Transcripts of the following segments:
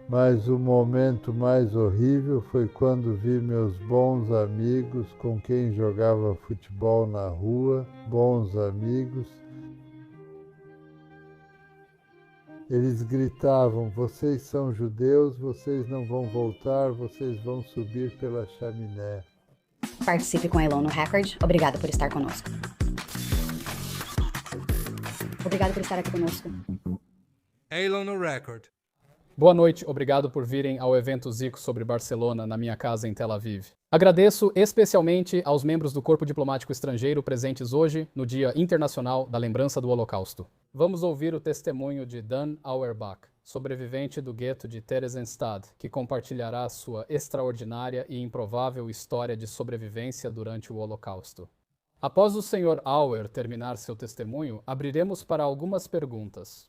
Mas o momento mais horrível foi quando vi meus bons amigos com quem jogava futebol na rua, bons amigos. Eles gritavam: vocês são judeus, vocês não vão voltar, vocês vão subir pela chaminé. Participe com a Elon no Record. Obrigado por estar conosco. Obrigado por estar aqui conosco. Elon no Record. Boa noite, obrigado por virem ao evento Zico sobre Barcelona na minha casa em Tel Aviv. Agradeço especialmente aos membros do Corpo Diplomático Estrangeiro presentes hoje, no Dia Internacional da Lembrança do Holocausto. Vamos ouvir o testemunho de Dan Auerbach, sobrevivente do gueto de Theresienstadt, que compartilhará sua extraordinária e improvável história de sobrevivência durante o Holocausto. Após o Sr. Auer terminar seu testemunho, abriremos para algumas perguntas.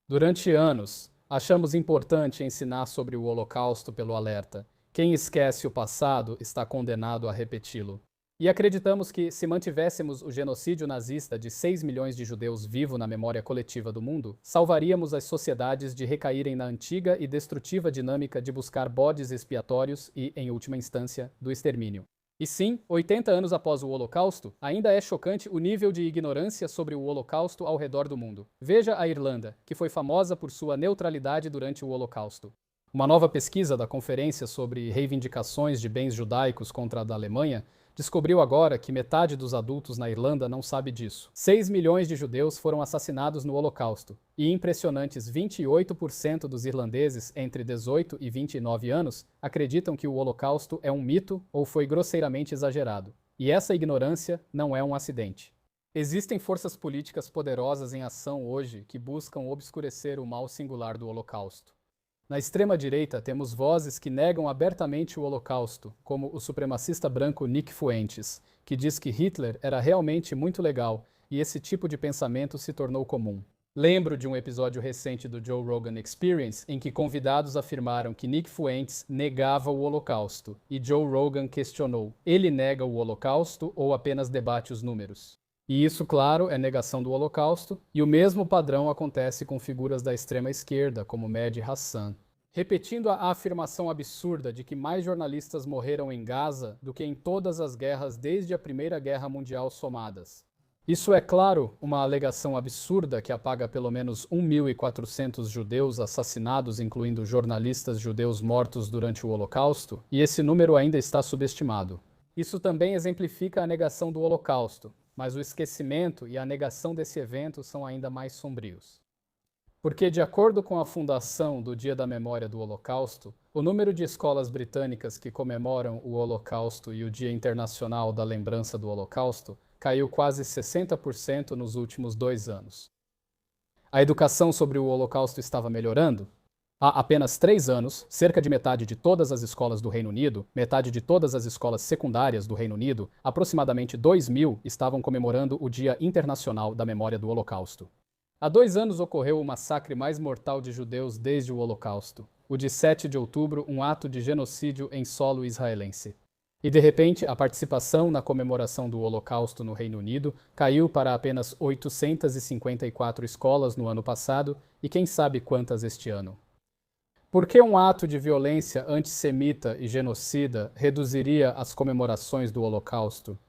Durante anos, achamos importante ensinar sobre o Holocausto pelo alerta. Quem esquece o passado está condenado a repeti-lo. E acreditamos que, se mantivéssemos o genocídio nazista de 6 milhões de judeus vivo na memória coletiva do mundo, salvaríamos as sociedades de recaírem na antiga e destrutiva dinâmica de buscar bodes expiatórios e, em última instância, do extermínio. E sim, 80 anos após o Holocausto, ainda é chocante o nível de ignorância sobre o Holocausto ao redor do mundo. Veja a Irlanda, que foi famosa por sua neutralidade durante o Holocausto. Uma nova pesquisa da Conferência sobre Reivindicações de Bens Judaicos contra a da Alemanha descobriu agora que metade dos adultos na Irlanda não sabe disso. 6 milhões de judeus foram assassinados no Holocausto, e impressionantes 28% dos irlandeses entre 18 e 29 anos acreditam que o Holocausto é um mito ou foi grosseiramente exagerado. E essa ignorância não é um acidente. Existem forças políticas poderosas em ação hoje que buscam obscurecer o mal singular do Holocausto. Na extrema-direita, temos vozes que negam abertamente o Holocausto, como o supremacista branco Nick Fuentes, que diz que Hitler era realmente muito legal e esse tipo de pensamento se tornou comum. Lembro de um episódio recente do Joe Rogan Experience em que convidados afirmaram que Nick Fuentes negava o Holocausto e Joe Rogan questionou: ele nega o Holocausto ou apenas debate os números? E isso, claro, é negação do Holocausto, e o mesmo padrão acontece com figuras da extrema-esquerda, como Mehdi Hassan. Repetindo a afirmação absurda de que mais jornalistas morreram em Gaza do que em todas as guerras desde a Primeira Guerra Mundial somadas. Isso é, claro, uma alegação absurda que apaga pelo menos 1.400 judeus assassinados, incluindo jornalistas judeus mortos durante o Holocausto, e esse número ainda está subestimado. Isso também exemplifica a negação do Holocausto, mas o esquecimento e a negação desse evento são ainda mais sombrios. Porque, de acordo com a Fundação do Dia da Memória do Holocausto, o número de escolas britânicas que comemoram o Holocausto e o Dia Internacional da Lembrança do Holocausto caiu quase 60% nos últimos 2 anos. A educação sobre o Holocausto estava melhorando? Há apenas 3 anos, cerca de metade de todas as escolas do Reino Unido, metade de todas as escolas secundárias do Reino Unido, aproximadamente 2.000 estavam comemorando o Dia Internacional da Memória do Holocausto. Há 2 anos ocorreu o massacre mais mortal de judeus desde o Holocausto, o de 7 de outubro, um ato de genocídio em solo israelense. E de repente, a participação na comemoração do Holocausto no Reino Unido caiu para apenas 854 escolas no ano passado e quem sabe quantas este ano. Por que um ato de violência antissemita e genocida reduziria as comemorações do Holocausto?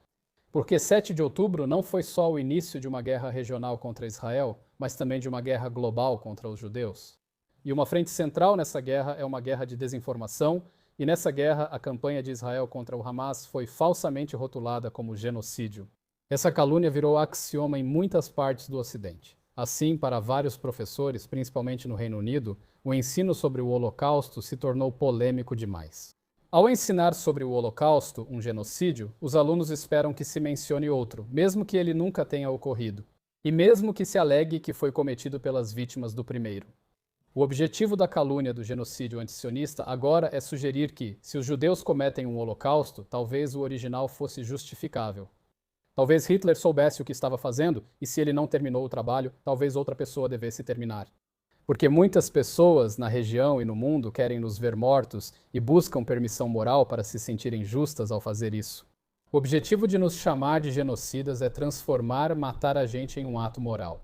Porque 7 de outubro não foi só o início de uma guerra regional contra Israel, mas também de uma guerra global contra os judeus. E uma frente central nessa guerra é uma guerra de desinformação, e nessa guerra a campanha de Israel contra o Hamas foi falsamente rotulada como genocídio. Essa calúnia virou axioma em muitas partes do Ocidente. Assim, para vários professores, principalmente no Reino Unido, o ensino sobre o Holocausto se tornou polêmico demais. Ao ensinar sobre o Holocausto, um genocídio, os alunos esperam que se mencione outro, mesmo que ele nunca tenha ocorrido, e mesmo que se alegue que foi cometido pelas vítimas do primeiro. O objetivo da calúnia do genocídio antisionista agora é sugerir que, se os judeus cometem um Holocausto, talvez o original fosse justificável. Talvez Hitler soubesse o que estava fazendo, e se ele não terminou o trabalho, talvez outra pessoa devesse terminar. Porque muitas pessoas na região e no mundo querem nos ver mortos e buscam permissão moral para se sentirem justas ao fazer isso. O objetivo de nos chamar de genocidas é transformar matar a gente em um ato moral.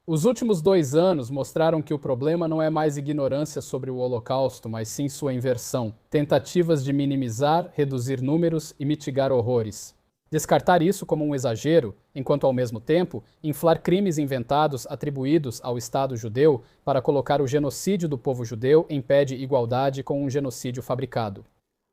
Os últimos 2 anos mostraram que o problema não é mais ignorância sobre o Holocausto, mas sim sua inversão. Tentativas de minimizar, reduzir números e mitigar horrores. Descartar isso como um exagero, enquanto ao mesmo tempo inflar crimes inventados atribuídos ao Estado judeu para colocar o genocídio do povo judeu em pé de igualdade com um genocídio fabricado.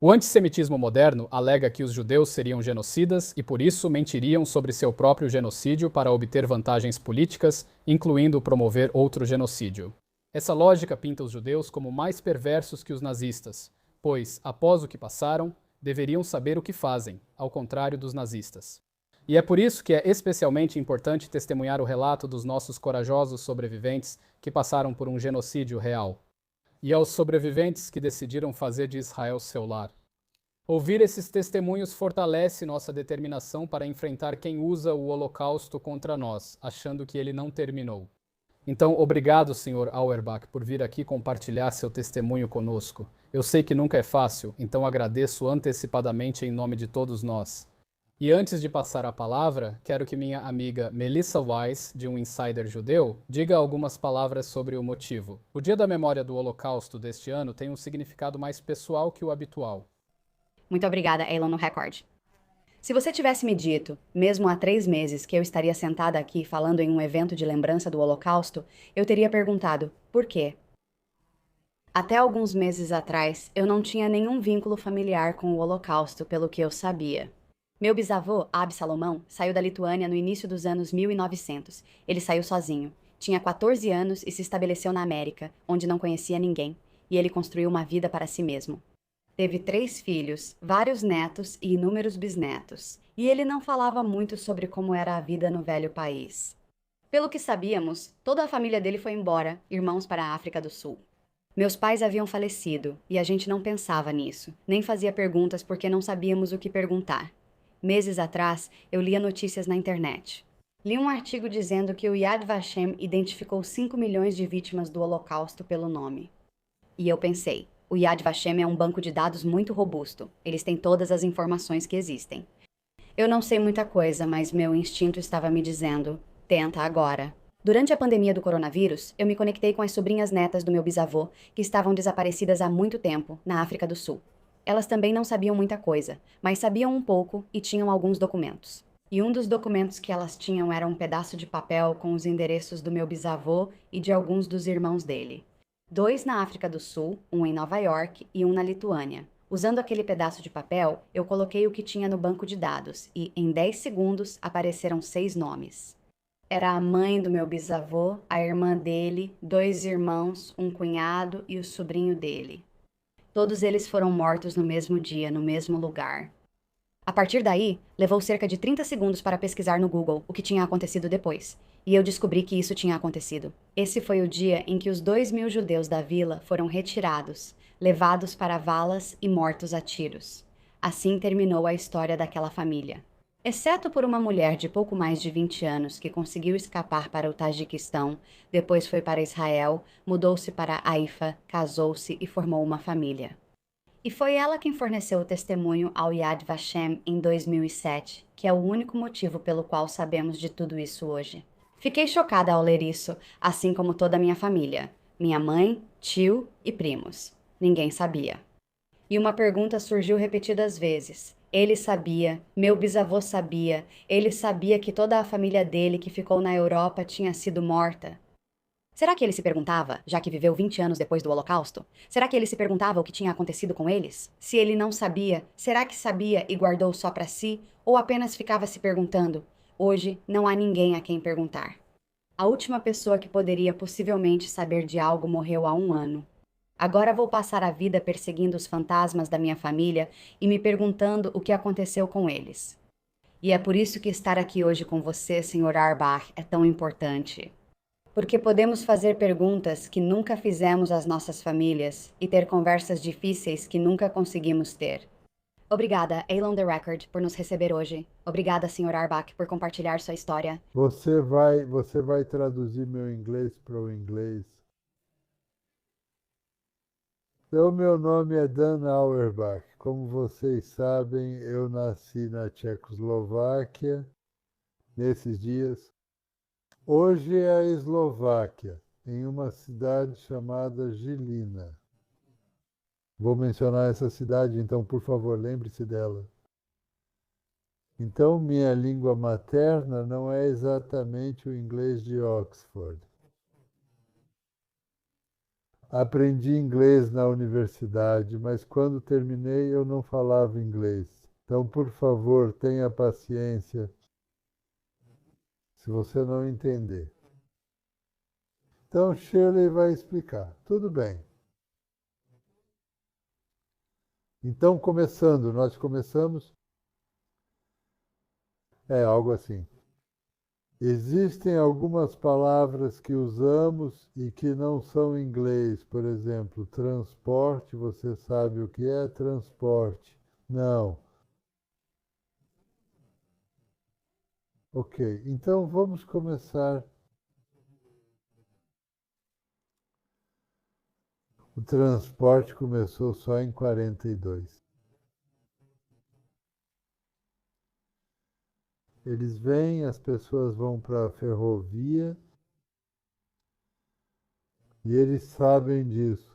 O antissemitismo moderno alega que os judeus seriam genocidas e por isso mentiriam sobre seu próprio genocídio para obter vantagens políticas, incluindo promover outro genocídio. Essa lógica pinta os judeus como mais perversos que os nazistas, pois, após o que passaram, deveriam saber o que fazem, ao contrário dos nazistas. E é por isso que é especialmente importante testemunhar o relato dos nossos corajosos sobreviventes que passaram por um genocídio real. E aos sobreviventes que decidiram fazer de Israel seu lar. Ouvir esses testemunhos fortalece nossa determinação para enfrentar quem usa o Holocausto contra nós, achando que ele não terminou. Então, obrigado, Sr. Auerbach, por vir aqui compartilhar seu testemunho conosco. Eu sei que nunca é fácil, então agradeço antecipadamente em nome de todos nós. E antes de passar a palavra, quero que minha amiga Melissa Weiss, de um Insider Judeu, diga algumas palavras sobre o motivo. O Dia da Memória do Holocausto deste ano tem um significado mais pessoal que o habitual. Muito obrigada, Elon no Record. Se você tivesse me dito, mesmo há 3 meses, que eu estaria sentada aqui falando em um evento de lembrança do Holocausto, eu teria perguntado, por quê? Até alguns meses atrás, eu não tinha nenhum vínculo familiar com o Holocausto, pelo que eu sabia. Meu bisavô, Ab Salomão, saiu da Lituânia no início dos anos 1900. Ele saiu sozinho. Tinha 14 anos e se estabeleceu na América, onde não conhecia ninguém, e ele construiu uma vida para si mesmo. Teve 3 filhos, vários netos e inúmeros bisnetos. E ele não falava muito sobre como era a vida no velho país. Pelo que sabíamos, toda a família dele foi embora, irmãos para a África do Sul. Meus pais haviam falecido, e a gente não pensava nisso, nem fazia perguntas porque não sabíamos o que perguntar. Meses atrás, eu lia notícias na internet. Li um artigo dizendo que o Yad Vashem identificou 5 milhões de vítimas do Holocausto pelo nome. E eu pensei, o Yad Vashem é um banco de dados muito robusto. Eles têm todas as informações que existem. Eu não sei muita coisa, mas meu instinto estava me dizendo, tenta agora. Durante a pandemia do coronavírus, eu me conectei com as sobrinhas netas do meu bisavô, que estavam desaparecidas há muito tempo, na África do Sul. Elas também não sabiam muita coisa, mas sabiam um pouco e tinham alguns documentos. E um dos documentos que elas tinham era um pedaço de papel com os endereços do meu bisavô e de alguns dos irmãos dele. 2 na África do Sul, um em Nova York e um na Lituânia. Usando aquele pedaço de papel, eu coloquei o que tinha no banco de dados e, em 10 segundos, apareceram 6 nomes. Era a mãe do meu bisavô, a irmã dele, 2 irmãos, um cunhado e o sobrinho dele. Todos eles foram mortos no mesmo dia, no mesmo lugar. A partir daí, levou cerca de 30 segundos para pesquisar no Google o que tinha acontecido depois. E eu descobri que isso tinha acontecido. Esse foi o dia em que os 2.000 judeus da vila foram retirados, levados para valas e mortos a tiros. Assim terminou a história daquela família. Exceto por uma mulher de pouco mais de 20 anos que conseguiu escapar para o Tajiquistão, depois foi para Israel, mudou-se para Haifa, casou-se e formou uma família. E foi ela quem forneceu o testemunho ao Yad Vashem em 2007, que é o único motivo pelo qual sabemos de tudo isso hoje. Fiquei chocada ao ler isso, assim como toda a minha família. Minha mãe, tio e primos. Ninguém sabia. E uma pergunta surgiu repetidas vezes. Ele sabia, meu bisavô sabia, ele sabia que toda a família dele que ficou na Europa tinha sido morta. Será que ele se perguntava, já que viveu 20 anos depois do Holocausto? Será que ele se perguntava o que tinha acontecido com eles? Se ele não sabia, será que sabia e guardou só para si? Ou apenas ficava se perguntando? Hoje não há ninguém a quem perguntar. A última pessoa que poderia possivelmente saber de algo morreu há 1 ano. Agora vou passar a vida perseguindo os fantasmas da minha família e me perguntando o que aconteceu com eles. E é por isso que estar aqui hoje com você, Sr. Auerbach, é tão importante. Porque podemos fazer perguntas que nunca fizemos às nossas famílias e ter conversas difíceis que nunca conseguimos ter. Obrigada, Elon the Record, por nos receber hoje. Obrigada, Sr. Auerbach, por compartilhar sua história. Você vai traduzir meu inglês para o inglês. Então, meu nome é Dan Auerbach. Como vocês sabem, eu nasci na Tchecoslováquia nesses dias. Hoje é a Eslováquia, em uma cidade chamada Žilina. Vou mencionar essa cidade, então, por favor, lembre-se dela. Então, minha língua materna não é exatamente o inglês de Oxford. Aprendi inglês na universidade, mas quando terminei eu não falava inglês. Então, por favor, tenha paciência se você não entender. Então, Shirley vai explicar. Tudo bem. Então, nós começamos. É algo assim. Existem algumas palavras que usamos e que não são em inglês. Por exemplo, transporte, você sabe o que é transporte? Não. Ok, então vamos começar. O transporte começou só em 42. Eles vêm, as pessoas vão para a ferrovia e eles sabem disso.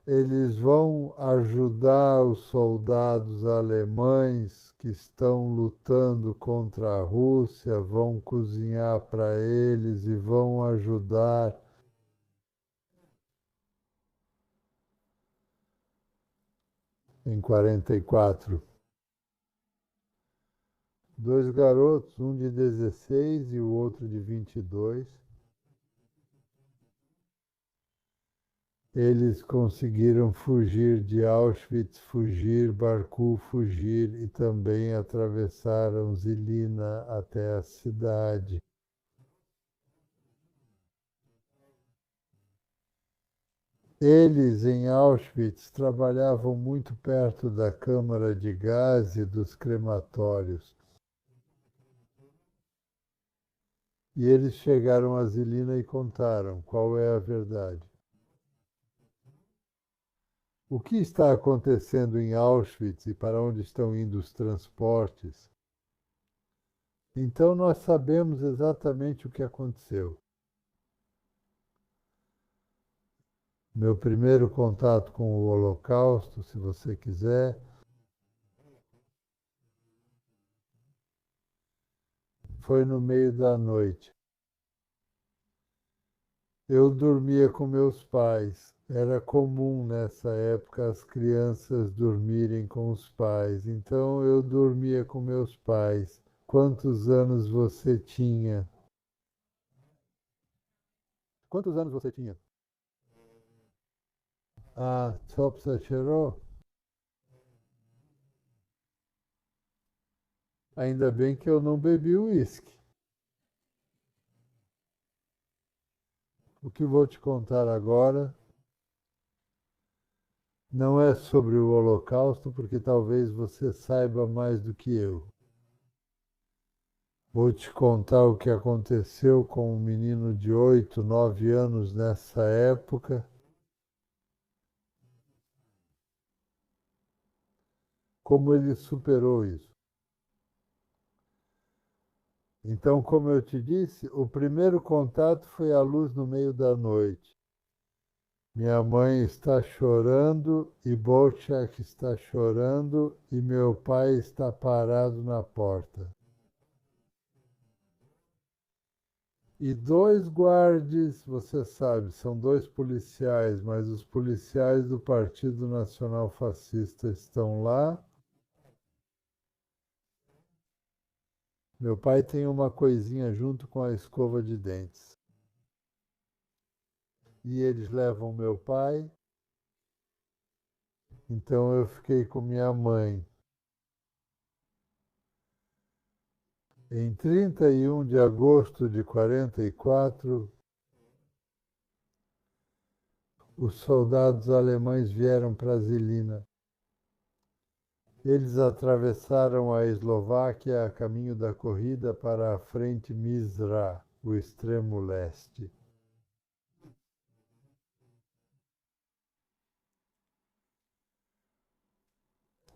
Eles vão ajudar os soldados alemães que estão lutando contra a Rússia, vão cozinhar para eles e vão ajudar. Em 44. Dois garotos, um de 16 e o outro de 22. Eles conseguiram fugir de Auschwitz, fugir, Barku, fugir e também atravessaram Žilina até a cidade. Eles, em Auschwitz, trabalhavam muito perto da câmara de gás e dos crematórios. E eles chegaram a Žilina e contaram qual é a verdade. O que está acontecendo em Auschwitz e para onde estão indo os transportes? Então nós sabemos exatamente o que aconteceu. Meu primeiro contato com o Holocausto, se você quiser, foi no meio da noite. Eu dormia com meus pais. Era comum nessa época as crianças dormirem com os pais. Então eu dormia com meus pais. Quantos anos você tinha? Quantos anos você tinha? Ah, Topsa cheirou? Ainda bem que eu não bebi uísque. O que vou te contar agora não é sobre o Holocausto, porque talvez você saiba mais do que eu. Vou te contar o que aconteceu com um menino de 8, 9 anos nessa época. Como ele superou isso. Então, como eu te disse, o primeiro contato foi a luz no meio da noite. Minha mãe está chorando e Bolchak está chorando e meu pai está parado na porta. E dois guardas, você sabe, são dois policiais, mas os policiais do Partido Nacional Fascista estão lá. Meu pai tem uma coisinha junto com a escova de dentes. E eles levam meu pai. Então eu fiquei com minha mãe. Em 31 de agosto de 44, os soldados alemães vieram para Žilina. Eles atravessaram a Eslováquia a caminho da corrida para a frente Misra, o extremo leste.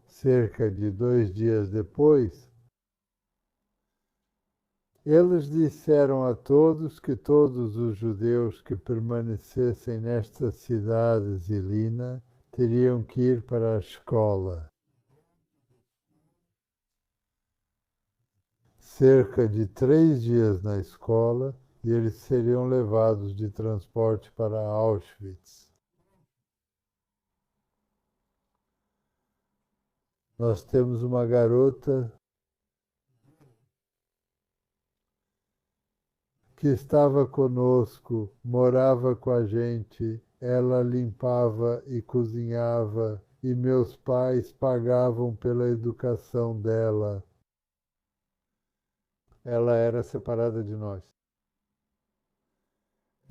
Cerca de 2 dias depois, Eles disseram a todos que todos os judeus que permanecessem nesta cidade Zilina teriam que ir para a escola. Cerca de 3 dias na escola e eles seriam levados de transporte para Auschwitz. Nós temos uma garota que estava conosco, morava com a gente, ela limpava e cozinhava e meus pais pagavam pela educação dela. Ela era separada de nós.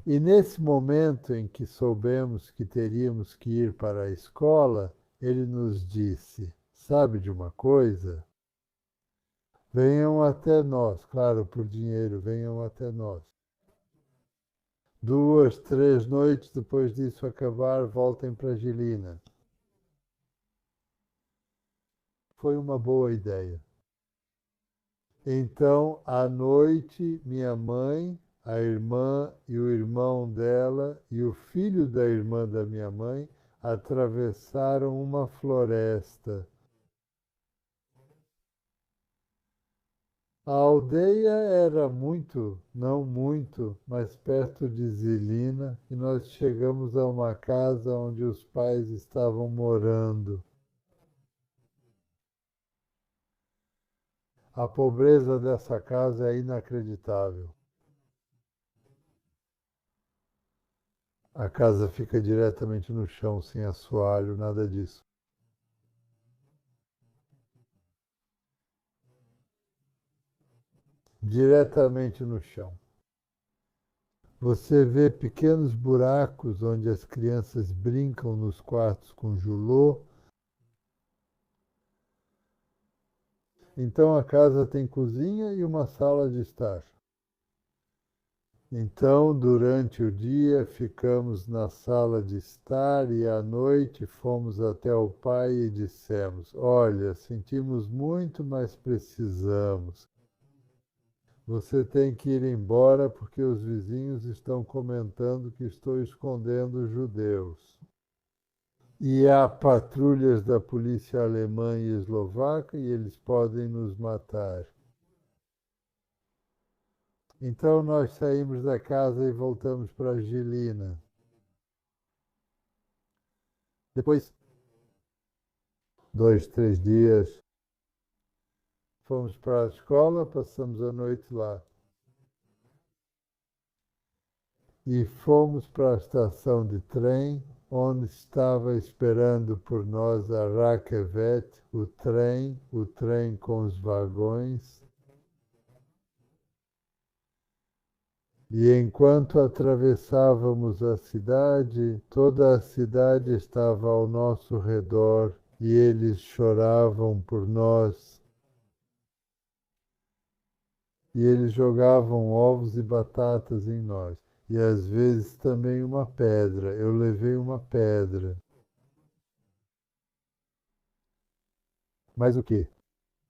E nesse momento em que soubemos que teríamos que ir para a escola, ele nos disse: sabe de uma coisa? Venham até nós, claro, por dinheiro, venham até nós. 2, 3 noites depois disso acabar, voltem para Žilina. Foi uma boa ideia. Então, à noite, minha mãe, a irmã e o irmão dela e o filho da irmã da minha mãe atravessaram uma floresta. A aldeia era não muito, mas perto de Žilina, e nós chegamos a uma casa onde os pais estavam morando. A pobreza dessa casa é inacreditável. A casa fica diretamente no chão, sem assoalho, nada disso. Diretamente no chão. Você vê pequenos buracos onde as crianças brincam nos quartos com julô. Então a casa tem cozinha e uma sala de estar. Então, durante o dia, ficamos na sala de estar e à noite fomos até o pai e dissemos: olha, sentimos muito, mas precisamos. Você tem que ir embora porque os vizinhos estão comentando que estou escondendo judeus. E há patrulhas da polícia alemã e eslovaca e eles podem nos matar. Então nós saímos da casa e voltamos para Žilina. Depois, 2, 3 dias, fomos para a escola, passamos a noite lá. E fomos para a estação de trem, onde estava esperando por nós a Rakevet, o trem com os vagões. E enquanto atravessávamos a cidade, toda a cidade estava ao nosso redor e eles choravam por nós. E eles jogavam ovos e batatas em nós. E às vezes também uma pedra. Eu levei uma pedra. Mas o quê?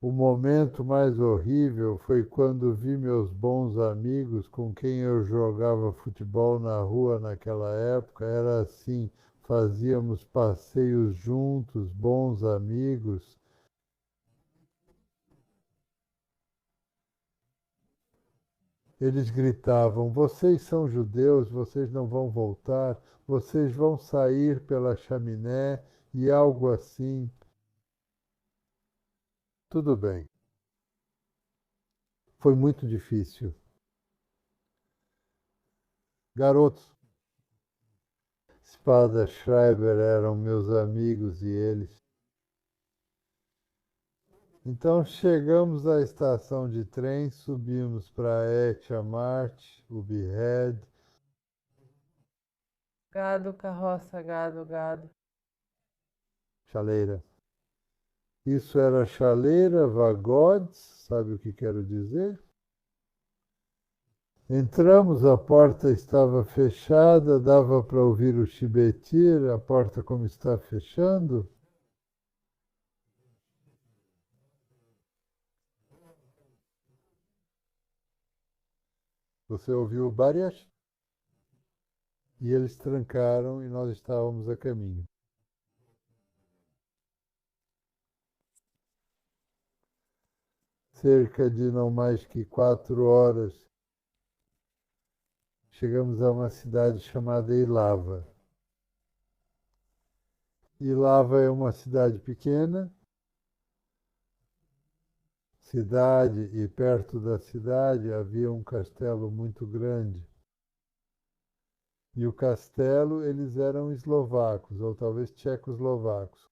O momento mais horrível foi quando vi meus bons amigos com quem eu jogava futebol na rua naquela época. Era assim, fazíamos passeios juntos, bons amigos. Eles gritavam: vocês são judeus, vocês não vão voltar, vocês vão sair pela chaminé e algo assim. Tudo bem. Foi muito difícil. Garotos, Spada Schreiber eram meus amigos e eles. Então chegamos à estação de trem, subimos para Etia Marte, o Behead. Gado, carroça, gado, gado. Chaleira. Isso era chaleira, vagodes, sabe o que quero dizer? Entramos, a porta estava fechada, dava para ouvir o chibetir, a porta como está fechando. Você ouviu o Bariash? E eles trancaram e nós estávamos a caminho. Cerca de não mais que 4 horas, chegamos a uma cidade chamada Ilava. Ilava é uma cidade pequena, e perto da cidade havia um castelo muito grande. E o castelo, eles eram eslovacos, ou talvez tchecoslovacos.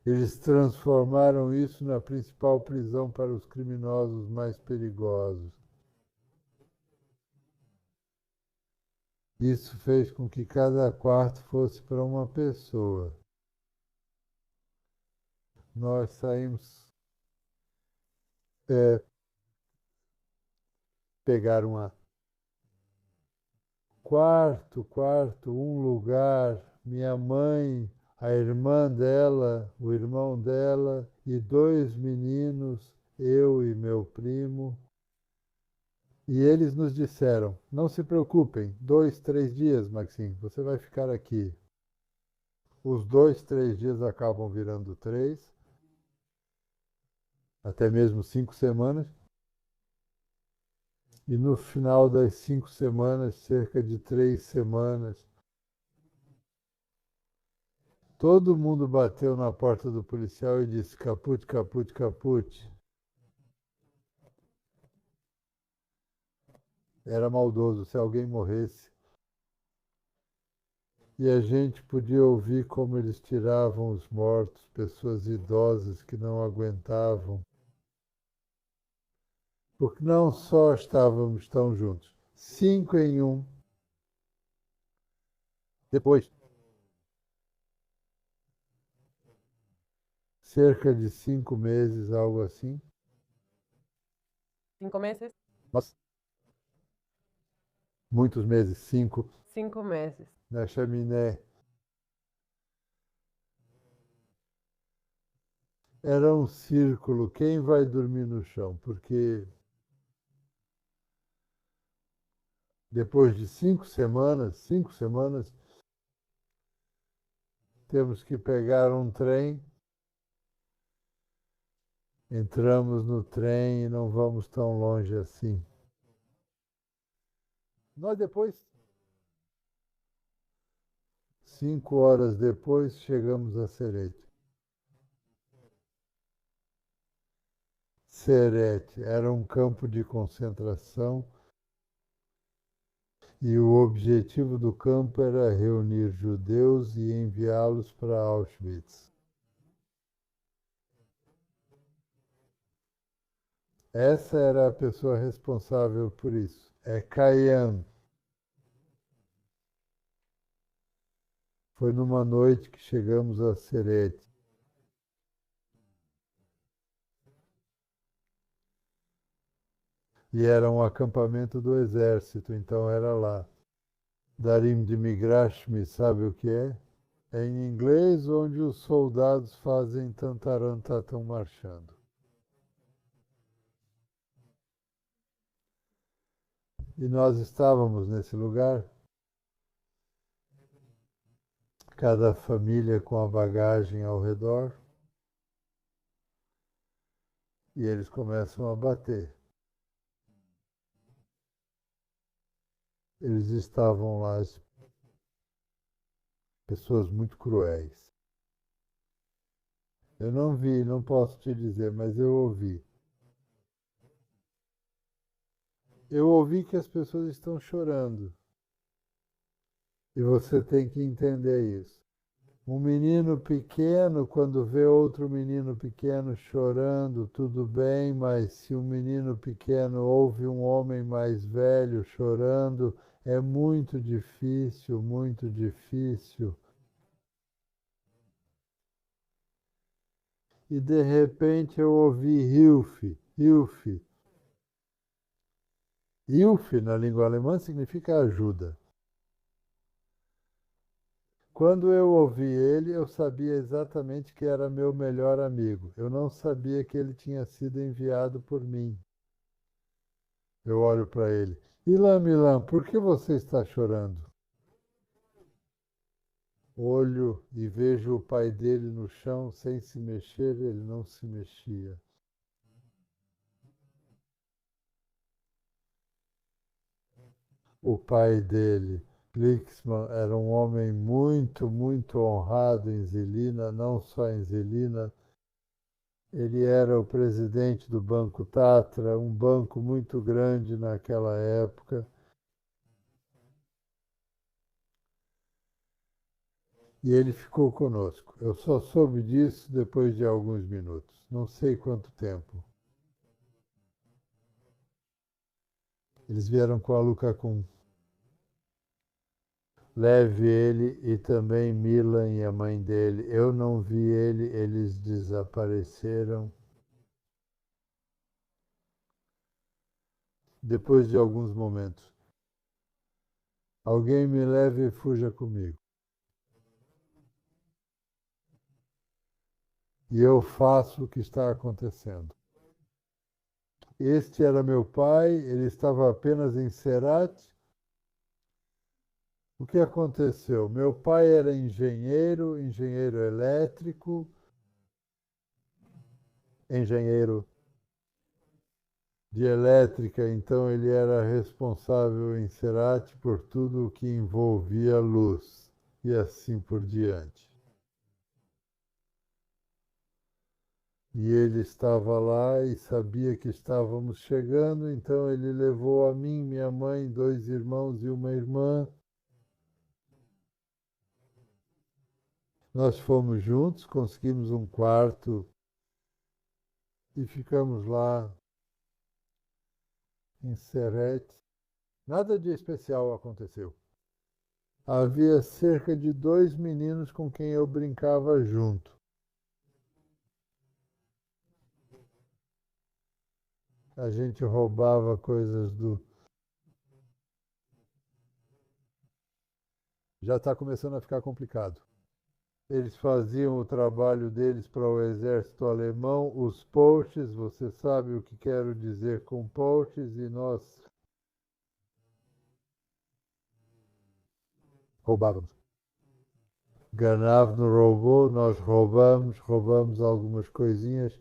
Eles transformaram isso na principal prisão para os criminosos mais perigosos. Isso fez com que cada quarto fosse para uma pessoa. Nós saímos, pegar uma quarto, um lugar, minha mãe, a irmã dela, o irmão dela e 2 meninos, eu e meu primo. E eles nos disseram, não se preocupem, 2, 3 dias, Maxim, você vai ficar aqui. Os 2, 3 dias acabam virando 3, até mesmo 5 semanas. E no final das 5 semanas, cerca de 3 semanas, todo mundo bateu na porta do policial e disse: caput, caput, caput. Era maldoso se alguém morresse. E a gente podia ouvir como eles tiravam os mortos, pessoas idosas que não aguentavam. Porque não só estávamos tão juntos, 5 em 1. Depois, cerca de 5 meses, algo assim. 5 meses? Nossa, muitos meses, 5, 5 meses. na chaminé. Era um círculo, quem vai dormir no chão? Porque depois de 5 semanas, temos que pegar um trem. Entramos no trem e não vamos tão longe assim. Nós depois, 5 horas depois, chegamos a Serete. Serete era um campo de concentração e o objetivo do campo era reunir judeus e enviá-los para Auschwitz. Essa era a pessoa responsável por isso. É Kayan. Foi numa noite que chegamos a Serete. E era um acampamento do exército, então era lá. Darim de Migrashmi, sabe o que é? É em inglês, onde os soldados fazem tantarantatão marchando. E nós estávamos nesse lugar, cada família com a bagagem ao redor, e eles começam a bater. Eles estavam lá, pessoas muito cruéis. Eu não vi, não posso te dizer, mas eu ouvi. Eu ouvi que as pessoas estão chorando. E você tem que entender isso. Um menino pequeno, quando vê outro menino pequeno chorando, tudo bem, mas se um menino pequeno ouve um homem mais velho chorando, é muito difícil, muito difícil. E de repente eu ouvi Hilfe, Hilfe. Hilfe, na língua alemã, significa ajuda. Quando eu ouvi ele, eu sabia exatamente que era meu melhor amigo. Eu não sabia que ele tinha sido enviado por mim. Eu olho para ele. Ilan, por que você está chorando? Olho e vejo o pai dele no chão sem se mexer, ele não se mexia. O pai dele, Glixman, era um homem muito honrado em Zelina, não só em Zelina. Ele era o presidente do Banco Tatra, um banco muito grande naquela época. E ele ficou conosco. Eu só soube disso depois de alguns minutos, não sei quanto tempo. Eles vieram com a Lukaku. Leve ele e também Milan e a mãe dele. Eu não vi ele, eles desapareceram. Depois de alguns momentos. Alguém me leve e fuja comigo. E eu faço o que está acontecendo. Este era meu pai, ele estava apenas em Serat. O que aconteceu? Meu pai era engenheiro elétrico, engenheiro de elétrica, então ele era responsável em Serat por tudo o que envolvia luz e assim por diante. E ele estava lá e sabia que estávamos chegando, então ele levou a mim, minha mãe, 2 irmãos e uma irmã. Nós fomos juntos, conseguimos um quarto e ficamos lá em Serete. Nada de especial aconteceu. Havia cerca de 2 meninos com quem eu brincava junto. A gente roubava coisas do... Já está começando a ficar complicado. Eles faziam o trabalho deles para o exército alemão, os posts, você sabe o que quero dizer com posts, e nós roubávamos. Ganava no robô, nós roubamos algumas coisinhas,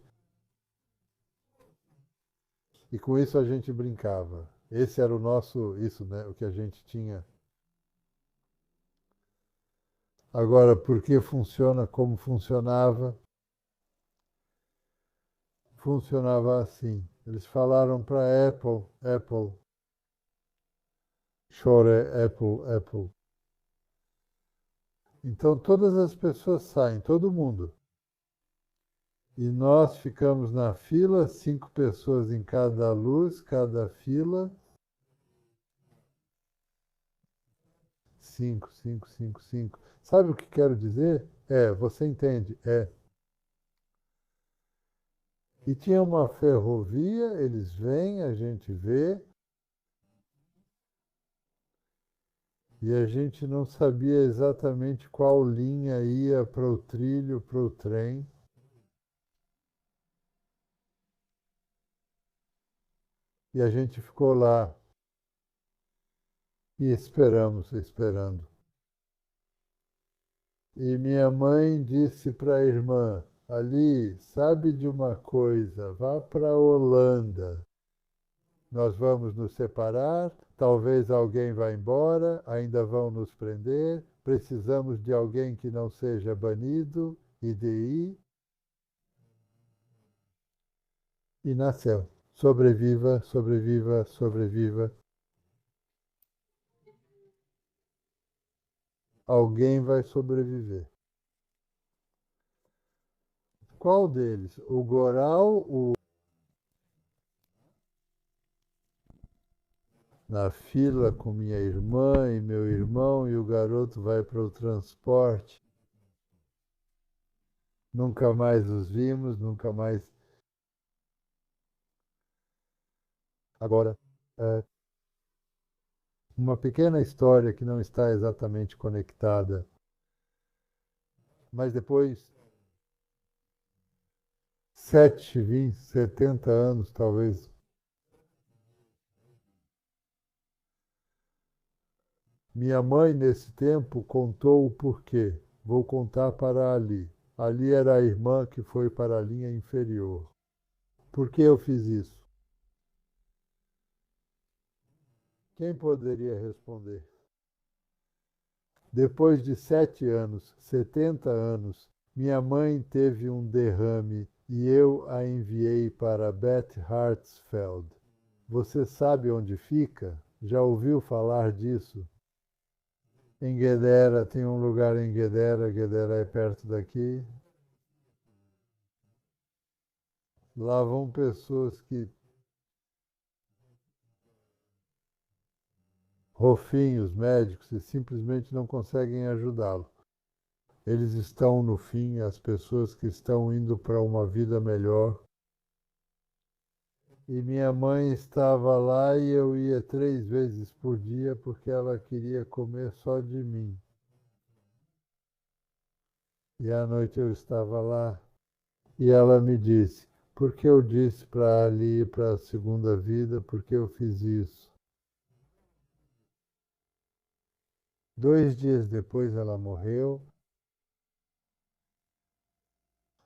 e com isso a gente brincava. Esse era o nosso, isso, né, o que a gente tinha. Agora, por que funciona como funcionava? Funcionava assim. Eles falaram para Apple, chore Apple. Então todas as pessoas saem, todo mundo. E nós ficamos na fila, 5 pessoas em cada luz, cada fila. 5. Sabe o que quero dizer? Você entende? E tinha uma ferrovia, eles vêm, a gente vê, e a gente não sabia exatamente qual linha ia para o trilho, para o trem. E a gente ficou lá e esperando. E minha mãe disse para a irmã, ali, sabe de uma coisa, vá para a Holanda. Nós vamos nos separar, talvez alguém vá embora, ainda vão nos prender, precisamos de alguém que não seja banido, IDI, e nasceu. Sobreviva, sobreviva, sobreviva. Alguém vai sobreviver. Qual deles? O Goral, na fila com minha irmã e meu irmão, e o garoto vai para o transporte. Nunca mais os vimos, nunca mais. Agora, é, uma pequena história que não está exatamente conectada, mas depois, 20, 70 anos, talvez, Minha mãe, nesse tempo, contou o porquê. Vou contar para Ali. Ali era a irmã que foi para a linha inferior. Por que eu fiz isso? Quem poderia responder? Depois de 7 anos, 70 anos, minha mãe teve um derrame e eu a enviei para Beth Hartsfeld. Você sabe onde fica? Já ouviu falar disso? Em Guedera, tem um lugar em Guedera, Guedera é perto daqui. Lá vão pessoas que rofinhos, médicos, e simplesmente não conseguem ajudá-lo. Eles estão no fim, as pessoas que estão indo para uma vida melhor. E minha mãe estava lá e eu ia 3 vezes por dia porque ela queria comer só de mim. E à noite eu estava lá e ela me disse, por que eu disse para ali ir para a segunda vida, por que eu fiz isso? 2 dias depois ela morreu.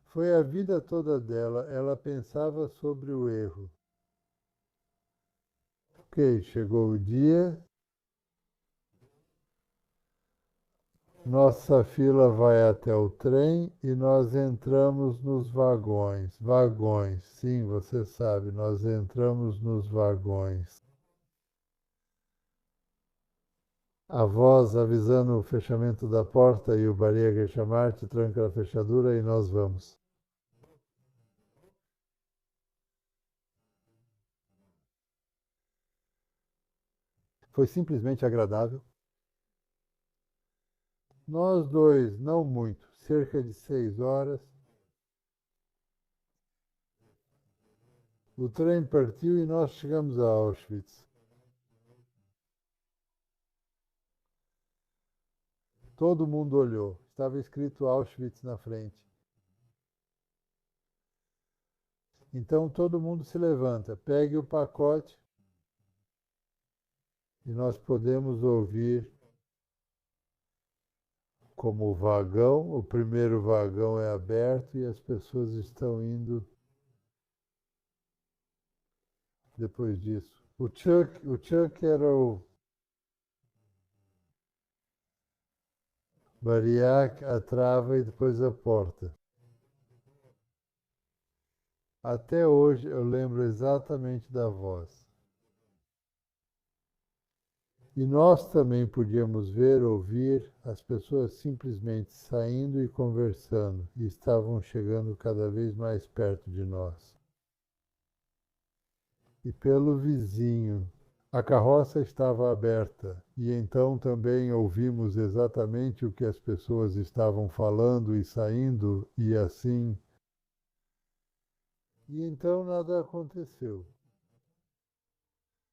Foi a vida toda dela, ela pensava sobre o erro. Ok, chegou o dia, nossa fila vai até o trem e nós entramos nos vagões. Vagões, sim, você sabe, nós entramos nos vagões. A voz avisando o fechamento da porta e o Bariega chamar-te, tranca a fechadura e nós vamos. Foi simplesmente agradável. Nós dois, não muito, cerca de 6 horas. O trem partiu e nós chegamos a Auschwitz. Todo mundo olhou. Estava escrito Auschwitz na frente. Então todo mundo se levanta, pegue o pacote e nós podemos ouvir como o vagão, o primeiro vagão é aberto e as pessoas estão indo depois disso. O Chuck era o Bariac, a trava e depois a porta. Até hoje eu lembro exatamente da voz. E nós também podíamos ver, ouvir as pessoas simplesmente saindo e conversando, e estavam chegando cada vez mais perto de nós. E pelo vizinho, a carroça estava aberta, e então também ouvimos exatamente o que as pessoas estavam falando e saindo, e assim. E então nada aconteceu.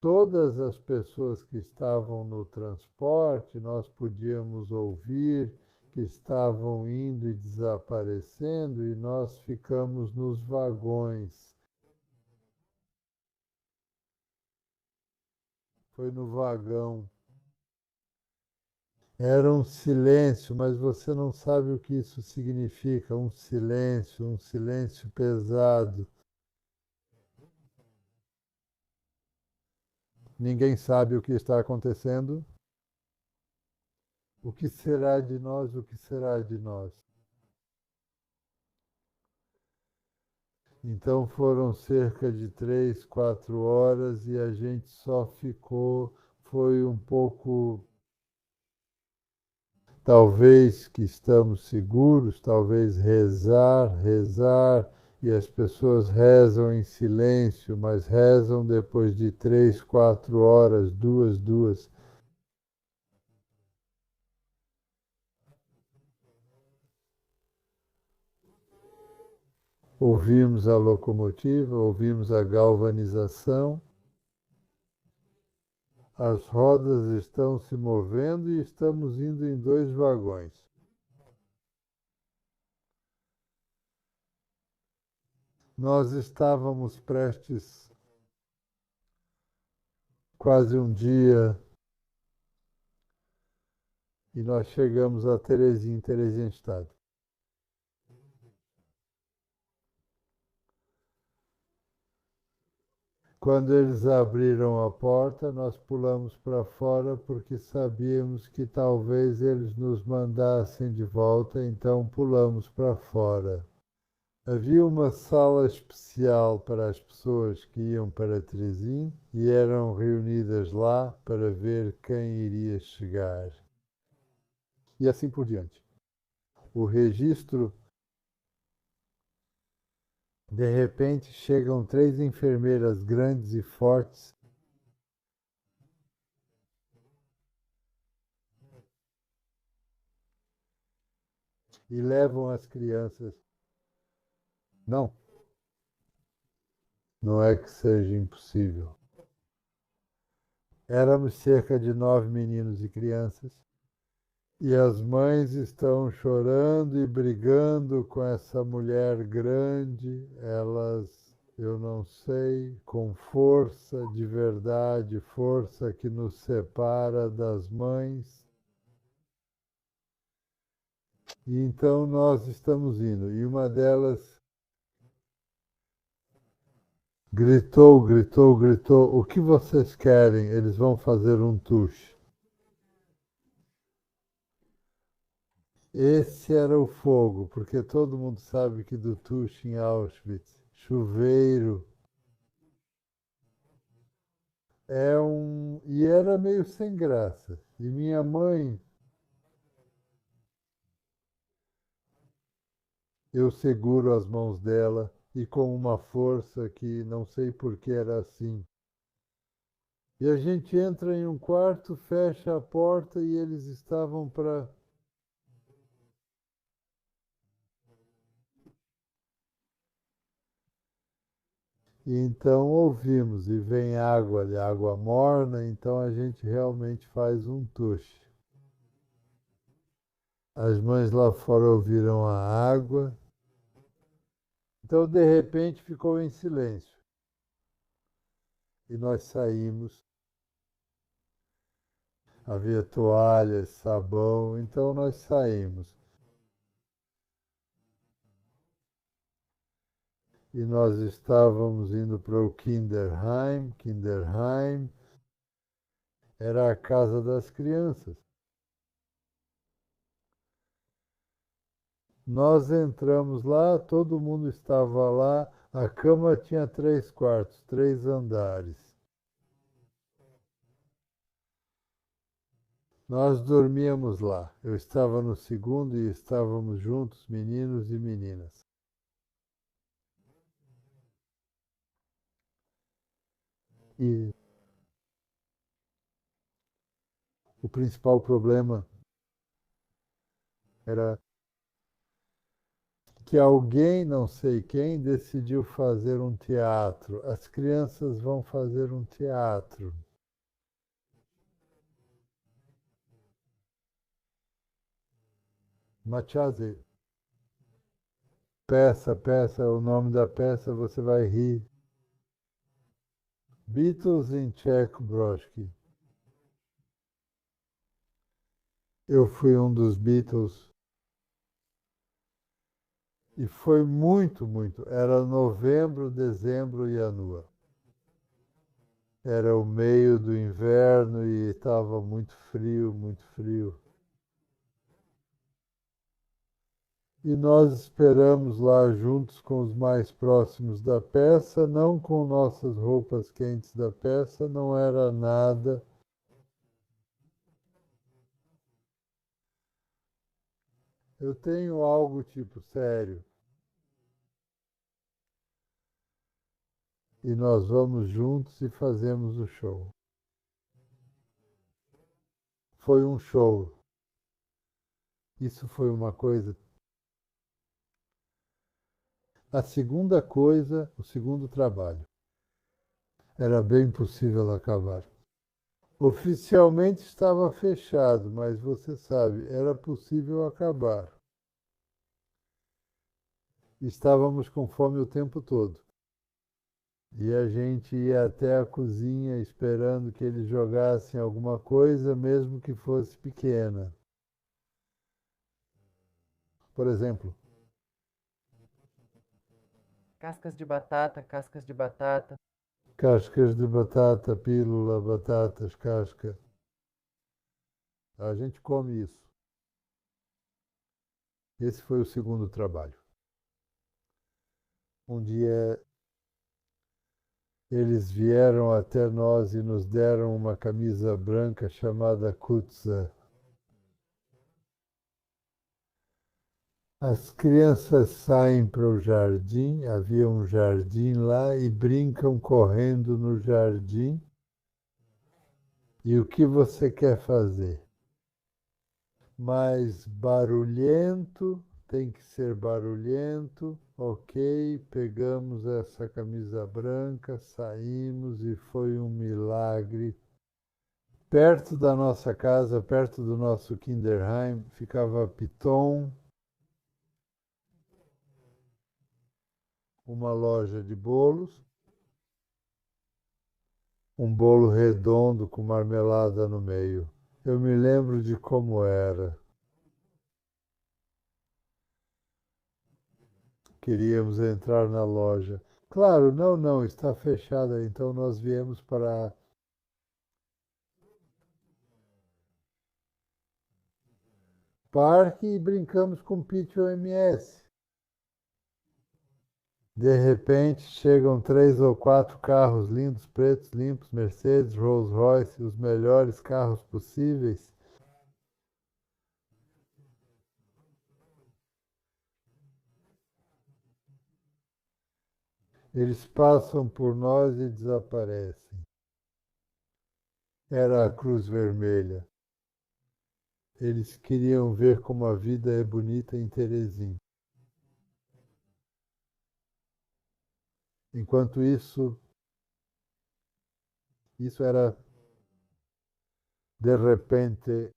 Todas as pessoas que estavam no transporte, nós podíamos ouvir que estavam indo e desaparecendo, e nós ficamos nos vagões. Foi no vagão. Era um silêncio, mas você não sabe o que isso significa, um silêncio pesado. Ninguém sabe o que está acontecendo. O que será de nós? O que será de nós? Então foram cerca de 3, 4 horas e a gente só ficou, foi um pouco, talvez que estamos seguros, talvez rezar, e as pessoas rezam em silêncio, mas rezam depois de 3, 4 horas, duas. Ouvimos a locomotiva, ouvimos a galvanização, as rodas estão se movendo e estamos indo em 2 vagões. Nós estávamos prestes, quase um dia, e nós chegamos a Terezinha, Theresienstadt. Quando eles abriram a porta, nós pulamos para fora porque sabíamos que talvez eles nos mandassem de volta, então pulamos para fora. Havia uma sala especial para as pessoas que iam para Terezinha e eram reunidas lá para ver quem iria chegar. E assim por diante. O registro, de repente, chegam 3 enfermeiras grandes e fortes e levam as crianças. Não, não é que seja impossível. Éramos cerca de 9 meninos e crianças, e as mães estão chorando e brigando com essa mulher grande, elas, eu não sei, com força de verdade, força que nos separa das mães. E então nós estamos indo, e uma delas gritou, gritou, gritou: o que vocês querem? Eles vão fazer um tuche. Esse era o fogo, porque todo mundo sabe que do tuche em Auschwitz, chuveiro, e era meio sem graça. E minha mãe, eu seguro as mãos dela e com uma força que não sei por que era assim. E a gente entra em um quarto, fecha a porta e eles estavam para... E então ouvimos, e vem água, água morna, então a gente realmente faz um tuche. As mães lá fora ouviram a água, então de repente ficou em silêncio. E nós saímos, havia toalhas, sabão, então nós saímos. E nós estávamos indo para o Kinderheim. Kinderheim era a casa das crianças. Nós entramos lá, todo mundo estava lá, a cama tinha 3 quartos, 3 andares. Nós dormíamos lá. Eu estava no segundo e estávamos juntos, meninos e meninas. E o principal problema era que alguém, não sei quem, decidiu fazer um teatro. As crianças vão fazer um teatro. Machaze. Peça, peça, o nome da peça, você vai rir. Beatles em Tchaikovsky. Brodsky. Eu fui um dos Beatles e foi muito, muito. Era novembro, dezembro e Ianua. Era o meio do inverno e estava muito frio, muito frio. E nós esperamos lá juntos com os mais próximos da peça, não com nossas roupas quentes da peça, não era nada. Eu tenho algo tipo sério. E nós vamos juntos e fazemos o show. Foi um show. Isso foi uma coisa. A segunda coisa, o segundo trabalho, era bem possível acabar. Oficialmente estava fechado, mas você sabe, era possível acabar. Estávamos com fome o tempo todo. E a gente ia até a cozinha esperando que eles jogassem alguma coisa, mesmo que fosse pequena. Por exemplo, Cascas de batata, cascas de batata. cascas de batata, pílula, batatas, casca. A gente come isso. Esse foi o segundo trabalho. Um dia eles vieram até nós e nos deram uma camisa branca chamada kutza. As crianças saem para o jardim, havia um jardim lá, e brincam correndo no jardim. E o que você quer fazer? Mais barulhento, tem que ser barulhento. Ok, pegamos essa camisa branca, saímos e foi um milagre. Perto da nossa casa, perto do nosso Kinderheim, ficava Piton, uma loja de bolos, um bolo redondo com marmelada no meio. Eu me lembro de como era. Queríamos entrar na loja. Claro, não, está fechada. Então nós viemos para parque e brincamos com Pitch OMS. De repente chegam 3 ou 4 carros lindos, pretos, limpos, Mercedes, Rolls Royce, os melhores carros possíveis. Eles passam por nós e desaparecem. Era a Cruz Vermelha. Eles queriam ver como a vida é bonita em Teresina. Enquanto isso era, de repente,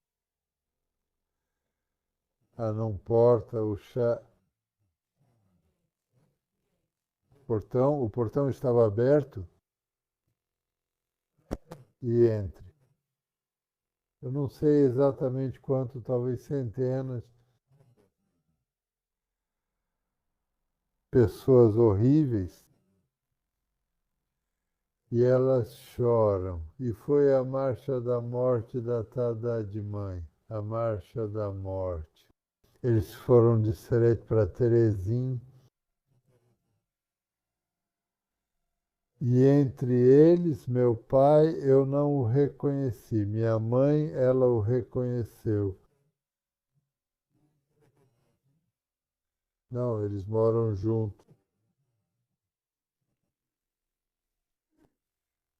não porta, o portão estava aberto e entre. Eu não sei exatamente quanto, talvez centenas, pessoas horríveis, e elas choram. E foi a marcha da morte da Tadá mãe, a marcha da morte. Eles foram de Serete para Teresim, e entre eles, meu pai, eu não o reconheci. Minha mãe, ela o reconheceu. Não, eles moram juntos.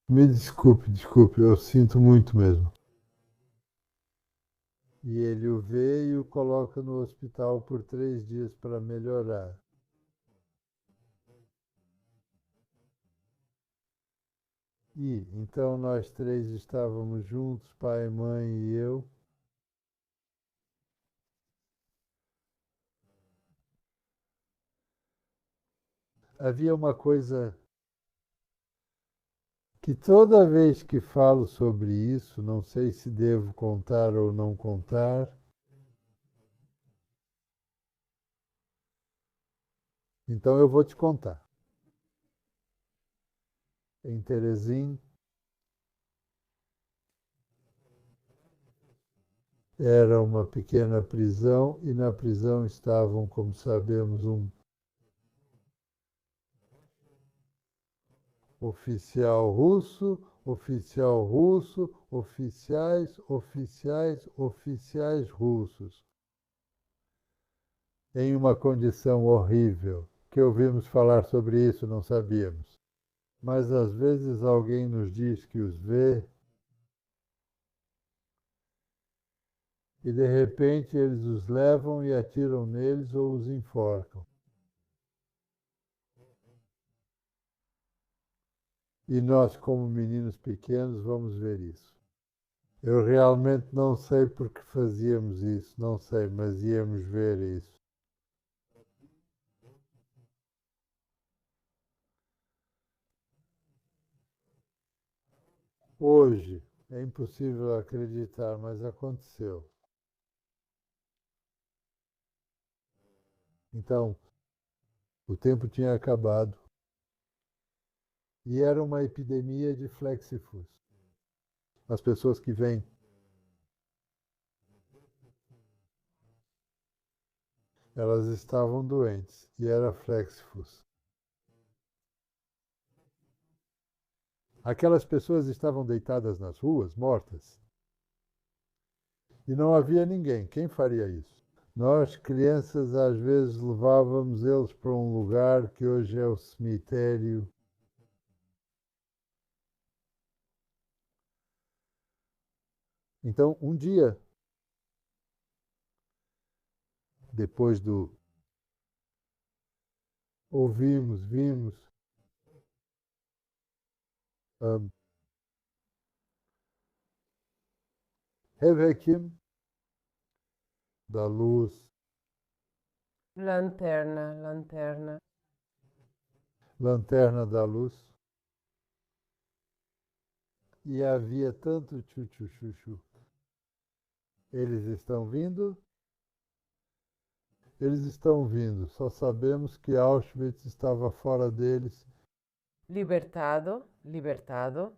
Me desculpe, eu sinto muito mesmo. E ele o vê e o coloca no hospital por 3 dias para melhorar. E então nós 3 estávamos juntos, pai, mãe e eu. Havia uma coisa que toda vez que falo sobre isso, não sei se devo contar ou não contar, então eu vou te contar. Em Teresim, era uma pequena prisão e na prisão estavam, como sabemos, um oficial russo, oficiais russos, em uma condição horrível. Que ouvimos falar sobre isso, não sabíamos. Mas às vezes alguém nos diz que os vê e de repente eles os levam e atiram neles ou os enforcam. E nós, como meninos pequenos, vamos ver isso. Eu realmente não sei por que fazíamos isso, não sei, mas íamos ver isso. Hoje, é impossível acreditar, mas aconteceu. Então, o tempo tinha acabado e era uma epidemia de flexifus. As pessoas que vêm elas estavam doentes e era flexifus. Aquelas pessoas estavam deitadas nas ruas, mortas, e não havia ninguém. Quem faria isso? Nós, crianças, às vezes levávamos eles para um lugar que hoje é o cemitério. Então, um dia, depois do vimos um, Revekim da luz, Lanterna, lanterna. lanterna da luz, e havia tanto tchu-tchu-chu-chu. Eles estão vindo, eles estão vindo. Só sabemos que Auschwitz estava fora deles. Libertado, libertado.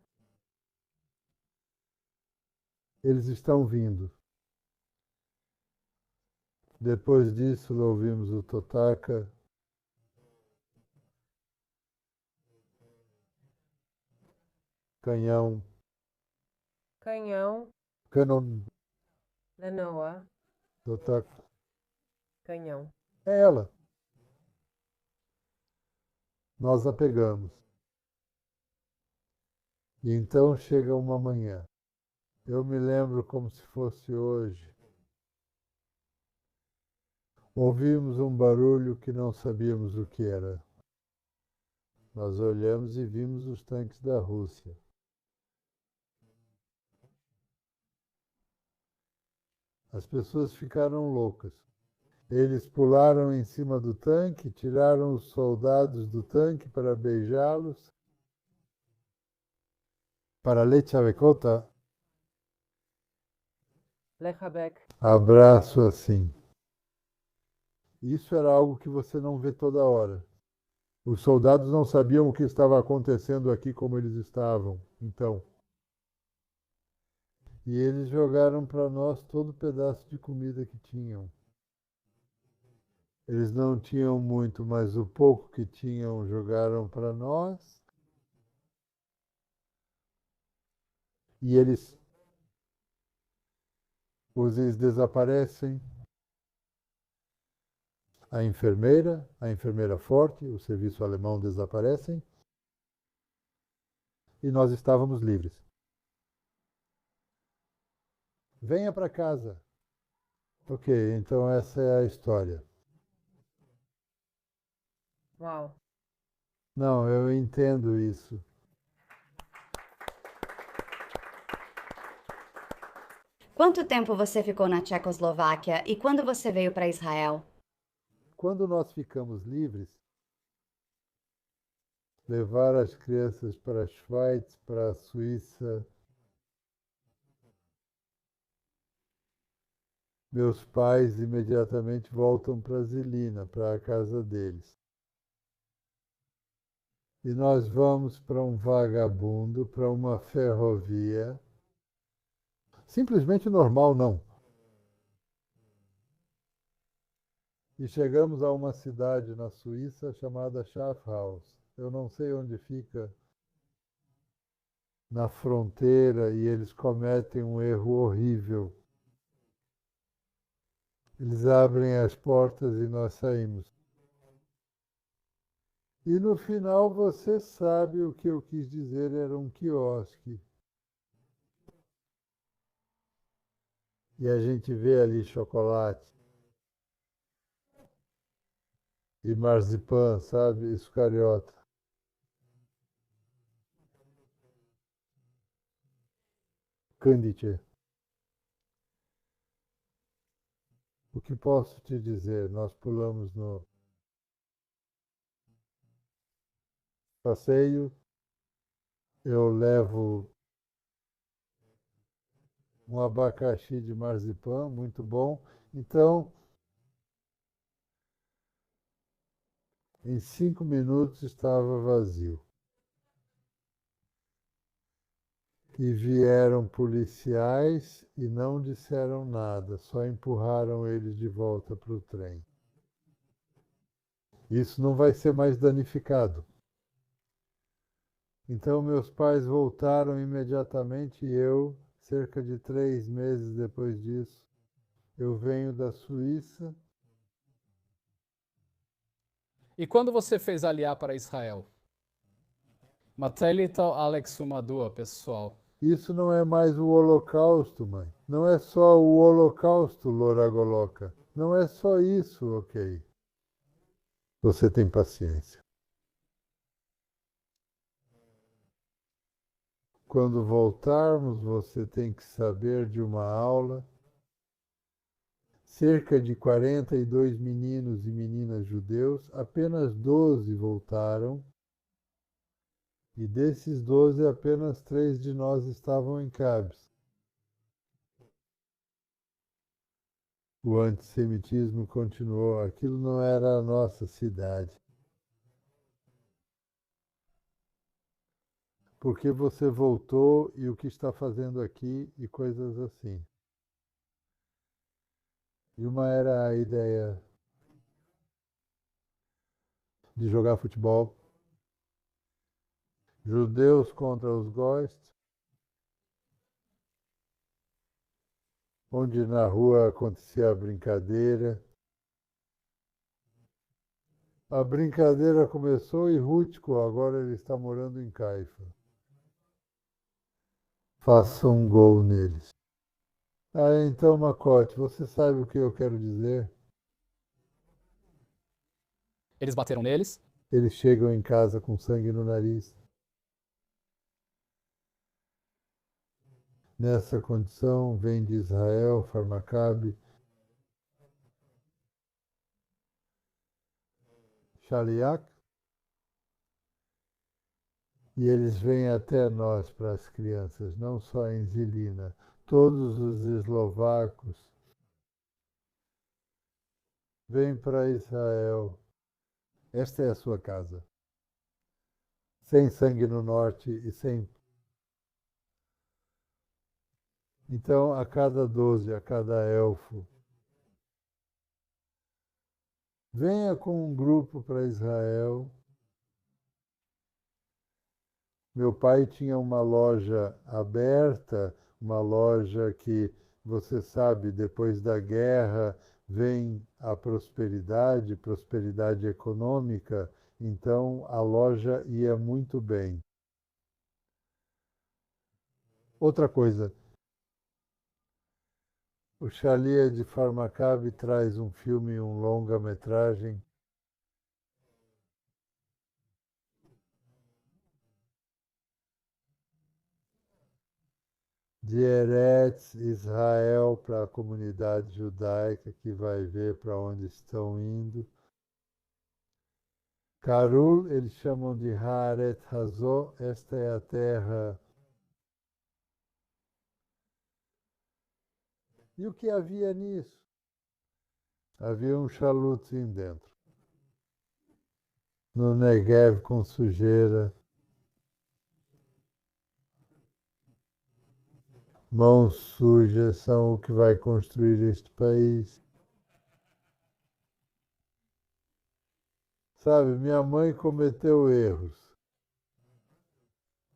Eles estão vindo. Depois disso, ouvimos o Totaka. Canhão. Canhão. Canon. Lanoa. Totaka. Canhão. É ela. Nós a pegamos. E então chega uma manhã. Eu me lembro como se fosse hoje. Ouvimos um barulho que não sabíamos o que era. Nós olhamos e vimos os tanques da Rússia. As pessoas ficaram loucas. Eles pularam em cima do tanque, tiraram os soldados do tanque para beijá-los. Para Lechavekota, Lechabek. abraço assim. Isso era algo que você não vê toda hora. Os soldados não sabiam o que estava acontecendo aqui, como eles estavam. Então, e eles jogaram para nós todo o pedaço de comida que tinham. Eles não tinham muito, mas o pouco que tinham jogaram para nós. E eles desaparecem. A enfermeira forte, o serviço alemão desaparecem. E nós estávamos livres. Venha para casa. Ok, então essa é a história. Uau. Não, eu entendo isso. Quanto tempo você ficou na Tchecoslováquia e quando você veio para Israel? Quando nós ficamos livres, levar as crianças para a Schweiz, para a Suíça. Meus pais imediatamente voltam para Zilina, para a casa deles. E nós vamos para um vagabundo, para uma ferrovia. Simplesmente normal, não. E chegamos a uma cidade na Suíça chamada Schaffhaus. Eu não sei onde fica, na fronteira, e eles cometem um erro horrível. Eles abrem as portas e nós saímos. E no final você sabe o que eu quis dizer, era um quiosque. E a gente vê ali chocolate e marzipan, sabe? Iscariota. Candice. O que posso te dizer? Nós pulamos no passeio, eu levo um abacaxi de marzipan, muito bom. Então, Em 5 minutos estava vazio. E vieram policiais e não disseram nada, só empurraram eles de volta para o trem. Isso não vai ser mais danificado. Então meus pais voltaram imediatamente e eu, cerca de 3 meses depois disso, eu venho da Suíça. E quando você fez aliar para Israel? Matelito Alex Sumadua, pessoal. Isso não é mais o Holocausto, mãe. Não é só o Holocausto, Loragoloca. Não é só isso, ok? Você tem paciência. Quando voltarmos, você tem que saber de uma aula. Cerca de 42 meninos e meninas judeus, apenas 12 voltaram. E desses 12, apenas 3 de nós estavam em Cabes. O antissemitismo continuou. Aquilo não era a nossa cidade. Porque você voltou e o que está fazendo aqui e coisas assim. E uma era a ideia de jogar futebol. Judeus contra os góis, onde na rua acontecia a brincadeira. A brincadeira começou em Rútico, agora ele está morando em Caifa. Faça um gol neles. Ah, então, Macote, você sabe o que eu quero dizer? Eles bateram neles? Eles chegam em casa com sangue no nariz. Nessa condição, vem de Israel, Farmacabe, Shaliach, e eles vêm até nós para as crianças, não só em Zilina. Todos os eslovacos vêm para Israel. Esta é a sua casa. Sem sangue no norte e sem. Então, a cada 12, a cada elfo, venha com um grupo para Israel. Meu pai tinha uma loja aberta, uma loja que, você sabe, depois da guerra vem a prosperidade, prosperidade econômica, então a loja ia muito bem. Outra coisa, o Shalia de Farmacabe traz um filme, um longa-metragem de Eretz Israel para a comunidade judaica que vai ver para onde estão indo. Karul, eles chamam de Haaret Hazó, esta é a terra. E o que havia nisso? Havia um chalutim dentro. No Negev com sujeira. Mãos sujas são o que vai construir este país. Sabe, minha mãe cometeu erros.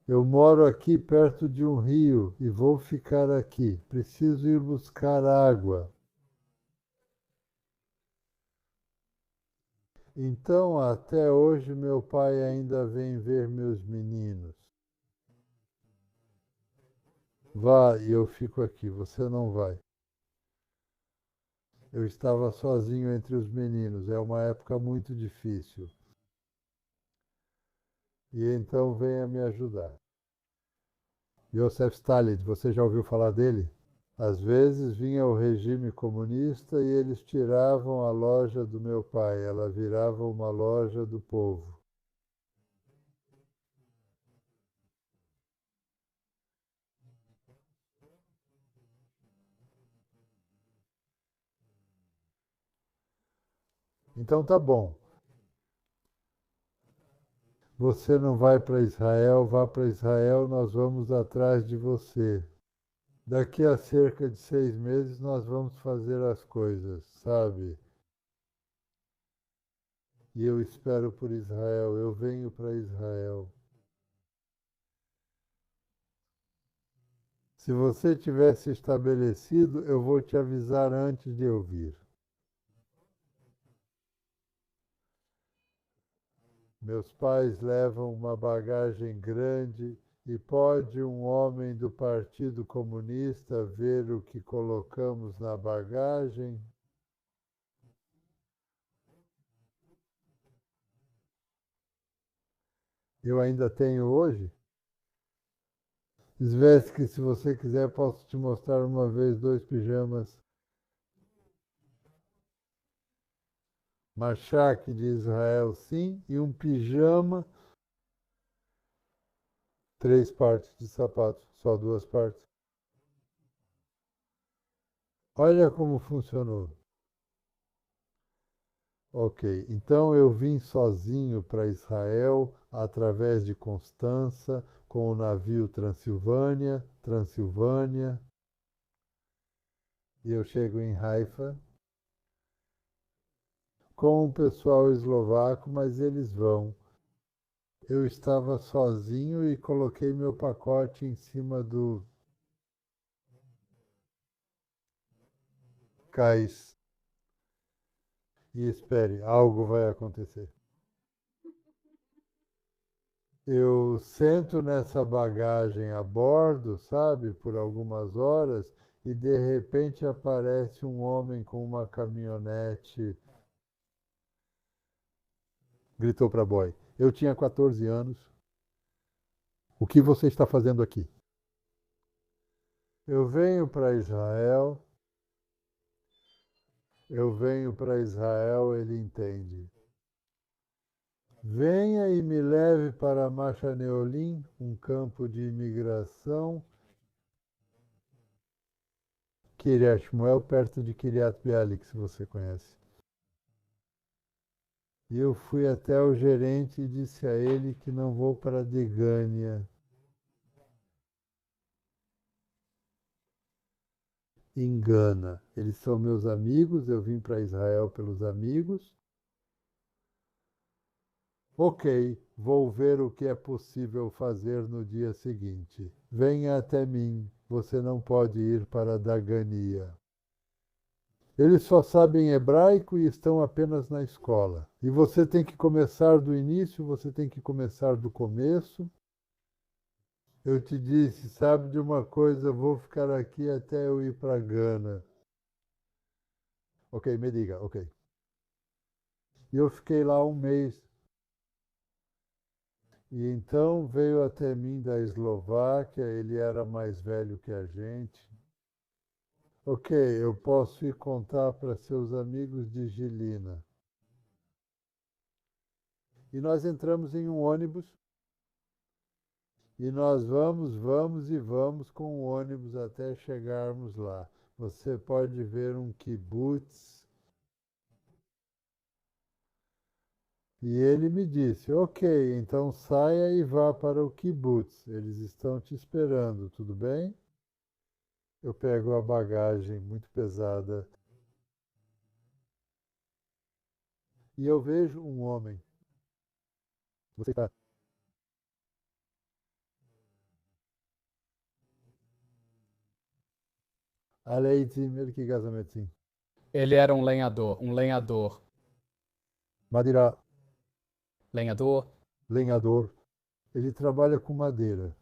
Eu moro aqui perto de um rio e vou ficar aqui. Preciso ir buscar água. Então, até hoje, meu pai ainda vem ver meus meninos. Vá e eu fico aqui, você não vai. Eu estava sozinho entre os meninos, é uma época muito difícil. E então venha me ajudar. Joseph Stalin, você já ouviu falar dele? Às vezes vinha o regime comunista e eles tiravam a loja do meu pai, ela virava uma loja do povo. Então tá bom. Você não vai para Israel, vá para Israel, nós vamos atrás de você. Daqui a cerca de 6 meses nós vamos fazer as coisas, sabe? E eu espero por Israel, eu venho para Israel. Se você tivesse estabelecido, eu vou te avisar antes de eu vir. Meus pais levam uma bagagem grande e pode um homem do Partido Comunista ver o que colocamos na bagagem? Eu ainda tenho hoje? Svetsky, se você quiser, posso te mostrar uma vez 2 pijamas. Machak de Israel, sim, e um pijama, 3 partes de sapato, só 2 partes. Olha como funcionou. Ok, então eu vim sozinho para Israel através de Constança com o navio Transilvânia, e eu chego em Haifa com o pessoal eslovaco, mas eles vão. Eu estava sozinho e coloquei meu pacote em cima do cais. E espere, algo vai acontecer. Eu sento nessa bagagem a bordo, sabe, por algumas horas, e de repente aparece um homem com uma caminhonete. Gritou para boy. Eu tinha 14 anos. O que você está fazendo aqui? Eu venho para Israel. Eu venho para Israel, ele entende. Venha e me leve para Machaneolim, um campo de imigração. Kiryat Shmuel, perto de Kiryat Bialik, se você conhece. E eu fui até o gerente e disse a ele que não vou para Degânia. Engana. Eles são meus amigos, eu vim para Israel pelos amigos. Ok, vou ver o que é possível fazer no dia seguinte. Venha até mim, você não pode ir para Dagania. Eles só sabem hebraico e estão apenas na escola. E você tem que começar do início, você tem que começar do começo. Eu te disse, sabe de uma coisa, vou ficar aqui até eu ir para Gana. Ok, me diga, ok. E eu fiquei lá um mês. E então veio até mim da Eslováquia, ele era mais velho que a gente. Ok, eu posso ir contar para seus amigos de Gilina. E nós entramos em um ônibus. E nós vamos com o ônibus até chegarmos lá. Você pode ver um kibutz. E ele me disse, ok, então saia e vá para o kibutz. Eles estão te esperando, tudo bem? Eu pego a bagagem muito pesada. E eu vejo um homem. Você está... Aleitim, Melki Gazametim. Ele era um lenhador, Madira, lenhador. lenhador. Ele trabalha com madeira.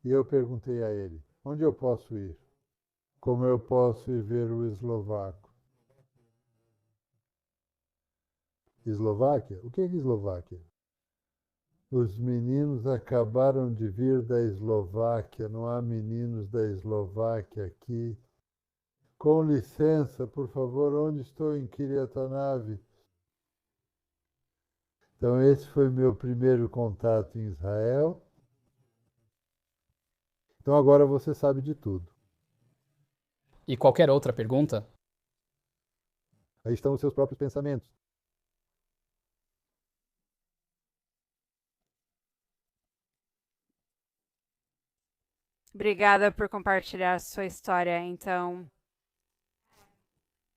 E eu perguntei a ele, onde eu posso ir? Como eu posso ir ver o eslovaco? Eslováquia? O que é Eslováquia? Os meninos acabaram de vir da Eslováquia, não há meninos da Eslováquia aqui. Com licença, por favor, onde estou em Kiryatanav? Então esse foi meu primeiro contato em Israel. Então agora você sabe de tudo. E qualquer outra pergunta? Aí estão os seus próprios pensamentos. Obrigada por compartilhar sua história,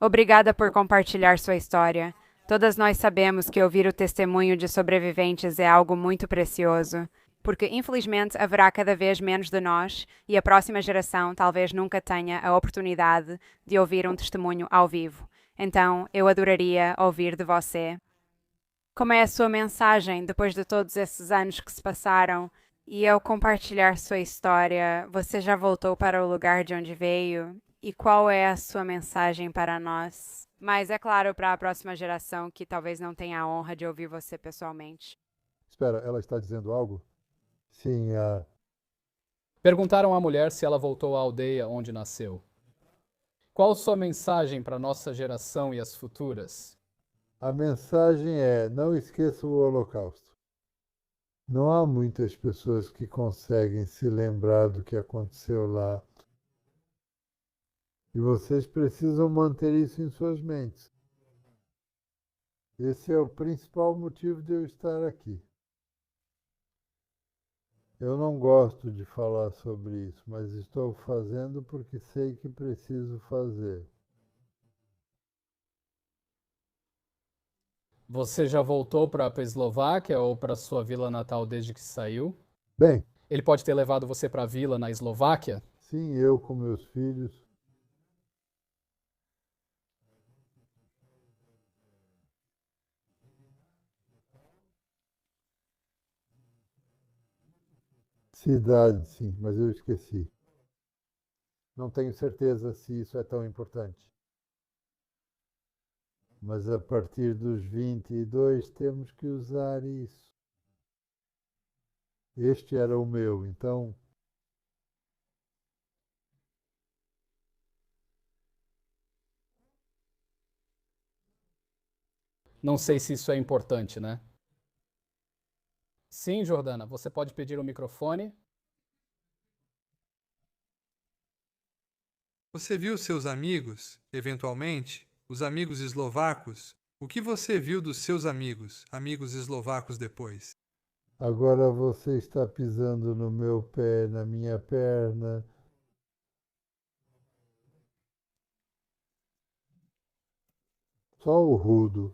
Obrigada por compartilhar sua história. Todas nós sabemos que ouvir o testemunho de sobreviventes é algo muito precioso, porque infelizmente haverá cada vez menos de nós e a próxima geração talvez nunca tenha a oportunidade de ouvir um testemunho ao vivo. Então, eu adoraria ouvir de você. Como é a sua mensagem depois de todos esses anos que se passaram? E ao compartilhar sua história, você já voltou para o lugar de onde veio? E qual é a sua mensagem para nós? Mas é claro, para a próxima geração que talvez não tenha a honra de ouvir você pessoalmente. Espera, ela está dizendo algo? Sim, Perguntaram à mulher se ela voltou à aldeia onde nasceu. Qual sua mensagem para a nossa geração e as futuras? a mensagem é: não esqueça o Holocausto. Não há muitas pessoas que conseguem se lembrar do que aconteceu lá. E vocês precisam manter isso em suas mentes. Esse é o principal motivo de eu estar aqui. Eu não gosto de falar sobre isso, mas estou fazendo porque sei que preciso fazer. Você já voltou para a Eslováquia ou para sua vila natal desde que saiu? Bem, Ele pode ter levado você para a vila na Eslováquia? sim, eu com meus filhos. Cidade, sim, mas eu esqueci. Não tenho certeza se isso é tão importante. Mas a partir dos 22 temos que usar isso. Este era o meu, então Não sei se isso é importante, né? Sim, Jordana, você pode pedir o microfone. Você viu seus amigos, eventualmente, os amigos eslovacos? O que você viu dos seus amigos eslovacos depois? agora você está pisando no meu pé, na minha perna. Só o rudo.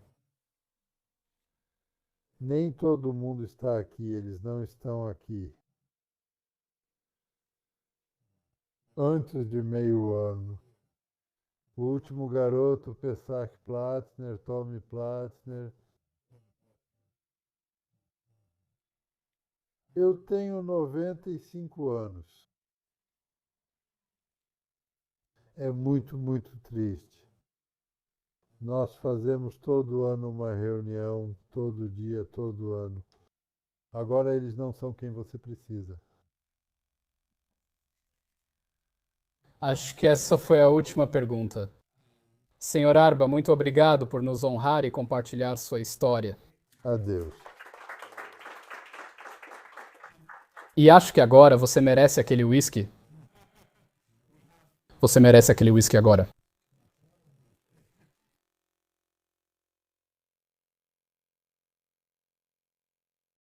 Nem todo mundo está aqui, eles não estão aqui. Antes de meio ano. O último garoto, Pesach Platzner, Tommy Platzner. Eu tenho 95 anos. É muito, muito triste. Nós fazemos todo ano uma reunião, todo dia, todo ano. Agora eles não são quem você precisa. Acho que essa foi a última pergunta. Senhor Arba, muito obrigado por nos honrar e compartilhar sua história. Adeus. E acho que agora você merece aquele whisky. Você merece aquele whisky agora.